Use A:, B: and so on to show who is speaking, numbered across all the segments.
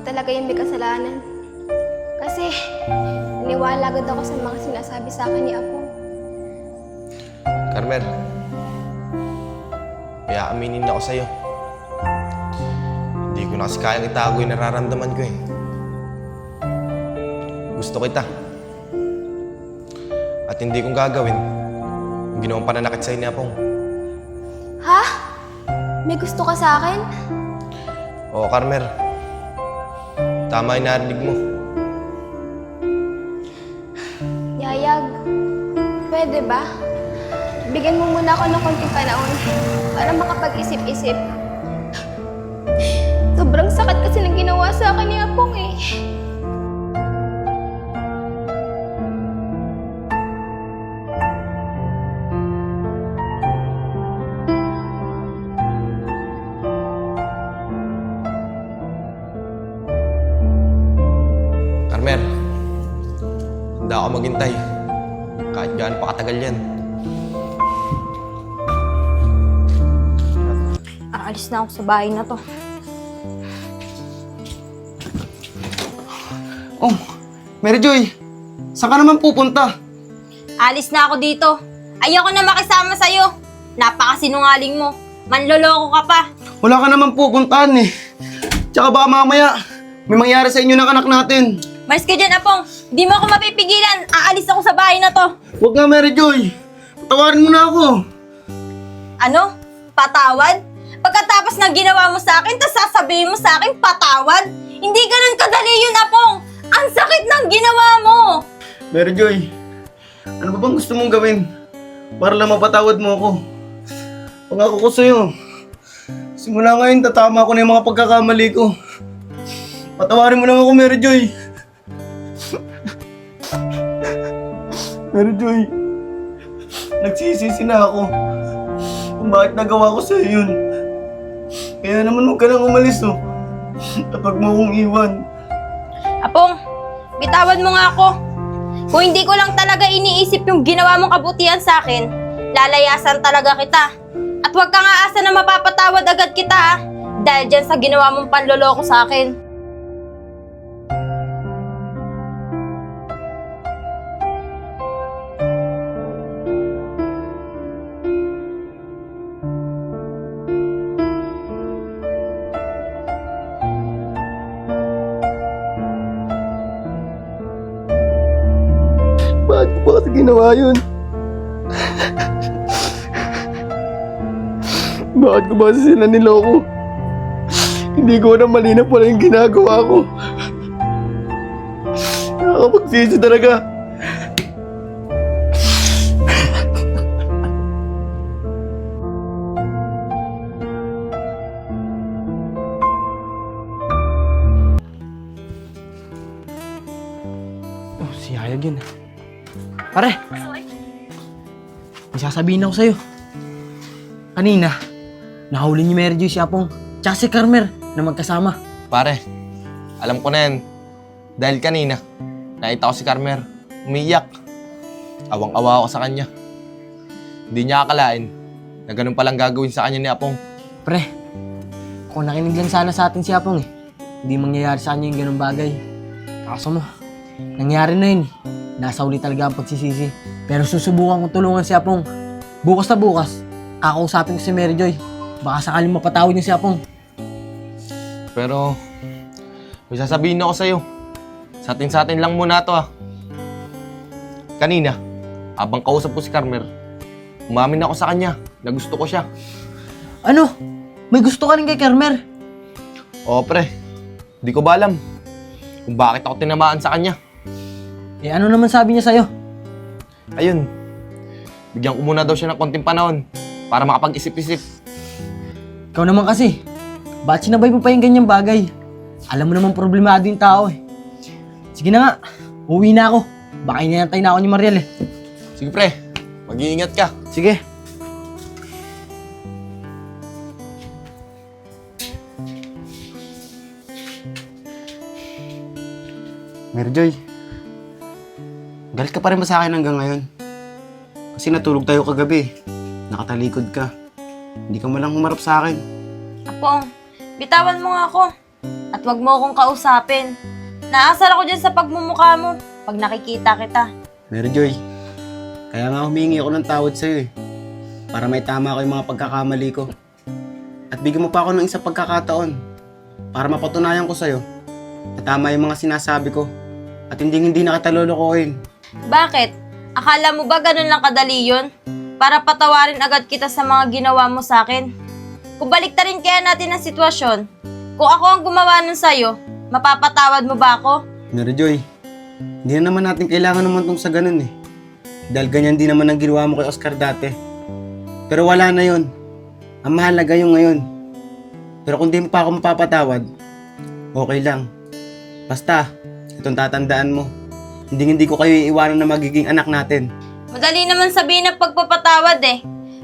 A: talaga yung may kasalanan. Kasi, naniwala agad ako sa mga sinasabi sa akin ni Apo.
B: Carmen, kaya aminin ako sa'yo. Hindi ko na kasi kayang itago yung nararamdaman ko eh. Gusto kita. At hindi kong gagawin yung ginawang pananakit sa'yo ni Apong.
A: Ha? May gusto ka sa akin?
B: Oo, Carmen. Tama yung narinig mo.
A: Yayag, pwede ba? Bigyan mo muna ako ng konting panahon para makapag-isip-isip. Sobrang sakit kasi ng ginawa sa akin ni Apong eh.
B: Carmen, handa ako maghintay. Kahit gaano pa katagal yan.
A: Aalis na ako sa bahay na to.
C: Oh, Mary Joy, saan ka naman pupunta?
D: Alis na ako dito. Ayoko na makisama sa'yo. Napakasinungaling mo. Manloloko ka pa.
C: Wala ka naman pupuntahan eh. Tsaka baka mamaya, may mangyari sa inyo ng anak natin.
D: Malis ka dyan, Apong. Hindi mo ako mapipigilan. Aalis ako sa bahay na to.
C: Huwag nga, Mary Joy. Patawarin mo na ako.
D: Ano? Patawad? Pagkatapos ng ginawa mo sa akin, tas sasabihin mo sa akin, patawad? Hindi ganun kadali yun, Apong. Ang sakit ng ginawa mo.
C: Mary Joy, ano ba bang gusto mong gawin? Para lang mapatawad mo ako. Pangako ko sa'yo. Simula ngayon, tatama ko na yung mga pagkakamali ko. Patawarin mo lang ako, Mary Joy. Mary Joy, nagsisisi na ako kung bakit nagawa ko sa'yo yun. Kaya naman huwag ka nang umalis, oh. Kapag mo akong iwan.
D: Apong, bitawan mo nga ako. Kung hindi ko lang talaga iniisip yung ginawa mong kabutihan sa akin, lalayasan talaga kita. At huwag kang aasa na mapapatawad agad kita, ah. Dahil dyan sa ginawa mong panloloko sa akin.
C: Bakit ko ba kasi ginawa yun? Bakit ko ba kasi sila niloko? Hindi ko na malinaw pala yung ginagawa ko. Nakakapagsisi talaga. Oh, si Hayag yun. Pare! May sasabihin ako sa'yo. Kanina, nahuli ni Mary Joy si Apong tsaka si Carmer na magkasama.
B: Pare, alam ko na yan. Dahil kanina, nakita ko si Carmen umiiyak. Awang-awa ako sa kanya. Hindi niya akalain na ganun palang gagawin sa kanya ni Apong.
E: Pre, kung nakinig lang sana sa atin si Apong hindi mangyayari sa kanya yung ganung bagay. Kaso mo, nangyari na yun. Nasa uli talaga ang pagsisisi. Pero susubukan kong tulungan si Apong. Bukas na bukas, kakausapin ko si Mary Joy. Baka sakaling mapatawad niya si Apong.
B: Pero, may sasabihin ako sa'yo. Sa atin lang muna to Kanina, habang kausap ko si Carmen, umamin ako sa kanya na gusto ko siya.
E: Ano? May gusto ka rin kay Carmer?
B: Oo pre, di ko ba alam kung bakit ako tinamaan sa kanya.
E: Eh ano naman sabi niya sa'yo?
B: Ayun, bigyan ko muna daw siya ng konting panahon para makapag-isip-isip.
E: Ikaw naman kasi, ba't sinabay mo pa yung ganyang bagay? Alam mo naman problemado yung tao Sige na nga, uwi na ako. Baka inantay na ako ni Mariel
B: Sige pre, mag-iingat ka.
E: Sige.
C: Mary Joy, galit ka pa rin ba sa akin hanggang ngayon? Kasi natulog tayo kagabi. Nakatalikod ka. Hindi ka malang humarap sa akin.
D: Apong, bitawan mo nga ako. At wag mo akong kausapin. Naasar ako dyan sa pagmumukha mo pag nakikita kita.
C: Mary Joy, kaya nga humingi ako ng tawad sa'yo eh. Para may tama ko yung mga pagkakamali ko. At bigyan mo pa ako ng isang pagkakataon para mapatunayan ko sa'yo na tama yung mga sinasabi ko at hindi na kita lolokohin.
D: Bakit? Akala mo ba ganun lang kadali yun? Para patawarin agad kita sa mga ginawa mo sa akin? Kung baliktarin kaya natin ang sitwasyon, kung ako ang gumawa nun sa'yo, mapapatawad mo ba ako?
C: Mary Joy, hindi na naman natin kailangan naman tong sa ganun eh. Dahil ganyan din naman ang ginawa mo kay Oscar dati. Pero wala na yun. Ang mahalaga yung ngayon. Pero kung di mo pa ako mapapatawad, okay lang. Basta, itong tatandaan mo. Hindi ko kayo iiwanan na magiging anak natin.
D: Madali naman sabihin ng pagpapatawad eh.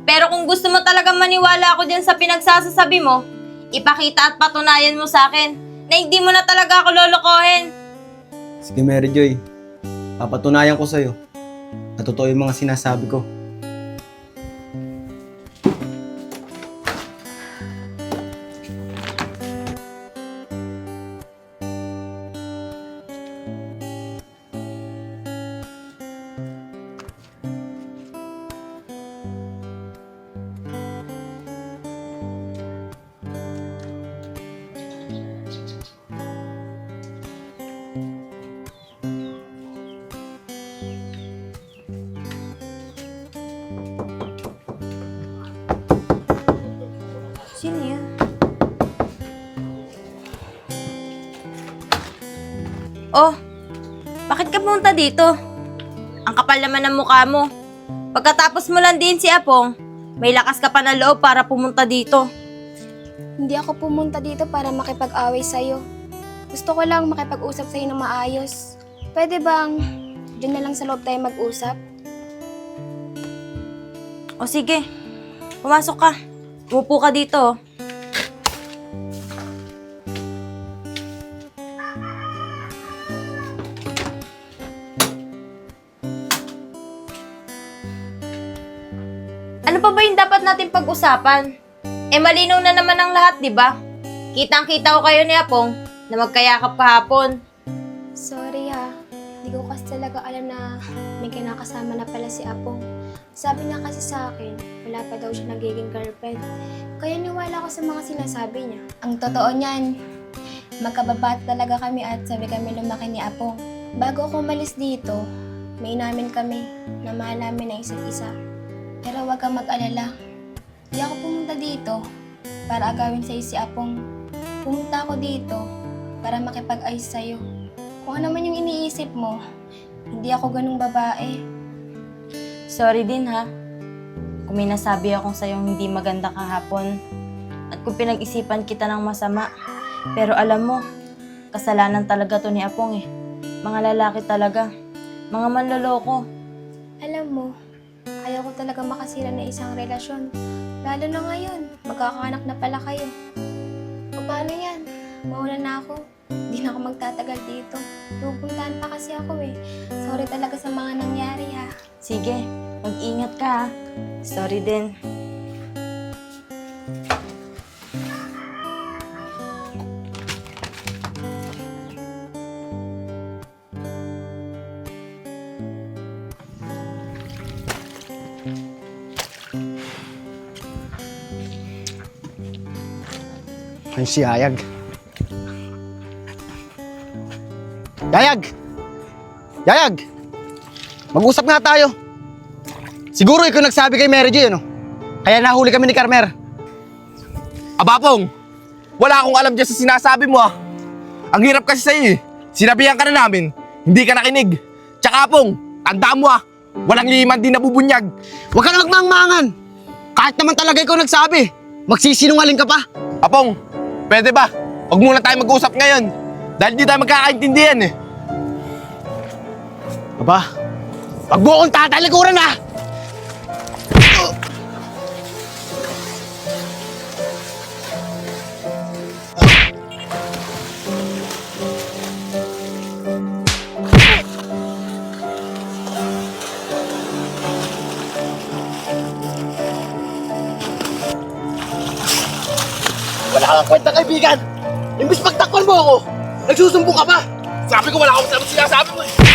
D: Pero kung gusto mo talagang maniwala ako dyan sa pinagsasasabi mo, ipakita at patunayan mo sa akin na hindi mo na talaga ako lolokohin.
C: Sige Mary Joy, papatunayan ko sa'yo na totoo yung mga sinasabi ko.
D: Sino yan? Oh, bakit ka pumunta dito? Ang kapal naman ng mukha mo. Pagkatapos mo lang din si Apong, may lakas ka pa na loob para pumunta dito.
A: Hindi ako pumunta dito para makipag-away sa'yo. Gusto ko lang makipag-usap sa'yo ng maayos. Pwede bang dyan na lang sa loob tayo mag-usap?
D: O sige, pumasok ka. Umupo ka dito. Ano pa ba yung dapat natin pag-usapan? Eh malinaw na naman ang lahat, di ba? Kitang-kita ko kayo ni Apong na magkayakap kahapon.
A: Sorry ha. Hindi ko kasi talaga alam na may kinakasama na pala si Apong. Sabi niya kasi sa akin, wala pa daw siya nagiging girlfriend. Kaya niwala ko sa mga sinasabi niya. Ang totoo niyan, magkababat talaga kami at sabi kami lumaki ni Apong. Bago ako umalis dito, may inamin kami na mahal namin na isa't isa. Pero huwag kang mag-alala. Di ako pumunta dito para agawin sa'yo si Apong. Pumunta ako dito para makipag-ayos sa'yo. Kung ano man yung iniisip mo, hindi ako ganung babae.
D: Sorry din ha. Kung may nasabi akong sa'yong hindi maganda kahapon at kung pinag-isipan kita ng masama. Pero alam mo, kasalanan talaga to ni Apong eh. Mga lalaki talaga. Mga manloloko.
A: Alam mo, ayaw ko talaga makasira ng isang relasyon. Lalo na ngayon, magkakaanak na pala kayo. O paano yan? Mauna na ako. Hindi na ako magtatagal dito. Pupuntahan pa kasi ako eh. Sorry talaga sa mga nangyari ha.
D: Sige, mag-ingat ka ha. Sorry din.
C: Ay, si Yayag. Yayag! Yayag! Mag-usap nga tayo. Siguro ikaw nagsabi kay Mary Joy, ano? Kaya nahuli kami ni Carmer.
B: Abapong, wala akong alam dyan sa sinasabi mo ah. Ang hirap kasi sa'yo eh. Sinabihan ka na namin, hindi ka nakinig. Tsaka Apong, tandaan mo ah, walang liman din nabubunyag.
C: Huwag ka na magmangmangan. Kahit naman talaga ikaw nagsabi, magsisinungaling ka pa.
B: Apong, pwede ba? Huwag muna tayo mag-usap ngayon. Dahil di tayo magkakaintindihan eh.
C: Aba, wag mo akong tatalikuran ah! Wala kang kwenta, kaibigan!
F: Imbis pagtakpan mo ako, nagsusumbong ka pa. Sabi ko wala akong sinasabi mo eh.